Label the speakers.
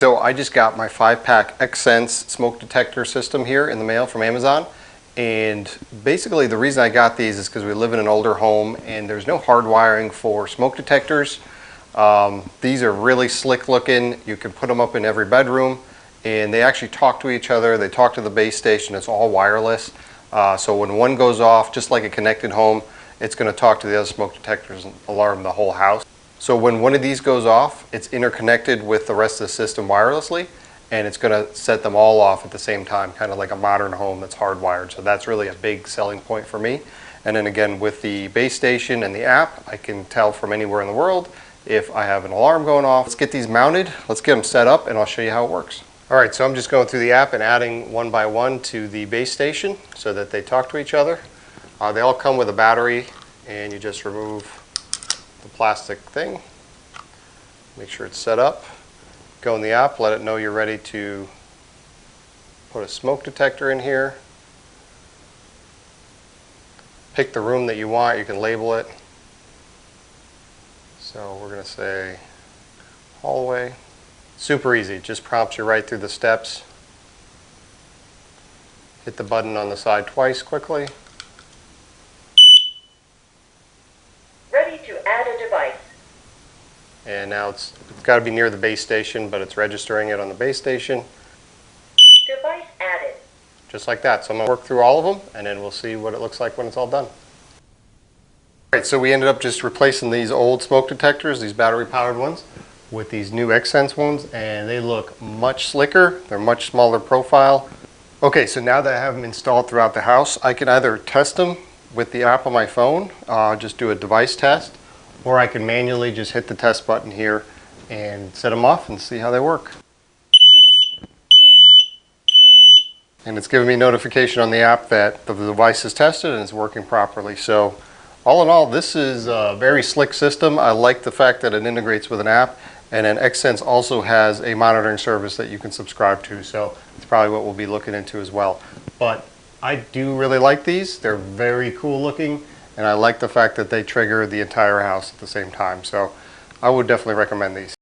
Speaker 1: So I just got my 5-pack Xsense smoke detector system here in the mail from Amazon. And basically the reason I got these is because we live in an older home and there's no hard wiring for smoke detectors. These are really slick looking. You can put them up in every bedroom and they actually talk to each other. They talk to the base station. It's all wireless. So when one goes off, just like a connected home, it's going to talk to the other smoke detectors and alarm the whole house. So when one of these goes off, it's interconnected with the rest of the system wirelessly, and it's going to set them all off at the same time, kind of like a modern home that's hardwired. So that's really a big selling point for me. And then again, with the base station and the app, I can tell from anywhere in the world if I have an alarm going off. Let's get these mounted, let's get them set up, and I'll show you how it works. All right, so I'm just going through the app and adding one by one to the base station so that they talk to each other. They all come with a battery, and you just remove the plastic thing, make sure it's set up, go in the app, let it know you're ready to put a smoke detector in here, pick the room that you want, you can label it. So we're going to say hallway. Super easy, it just prompts you right through the steps. Hit the button on the side twice quickly. And now it's got to be near the base station, but it's registering it on the base station.
Speaker 2: Device added.
Speaker 1: Just like that. So I'm going to work through all of them, and then we'll see what it looks like when it's all done. All right, so we ended up just replacing these old smoke detectors, these battery-powered ones, with these new Xsense ones, and they look much slicker. They're much smaller profile. Okay, so now that I have them installed throughout the house, I can either test them with the app on my phone, just do a device test, or I can manually just hit the test button here and set them off and see how they work. And it's giving me notification on the app that the device is tested and it's working properly. So all in all, this is a very slick system. I like the fact that it integrates with an app, and then Xsense also has a monitoring service that you can subscribe to. So it's probably what we'll be looking into as well. But I do really like these. They're very cool looking. And I like the fact that they trigger the entire house at the same time. So I would definitely recommend these.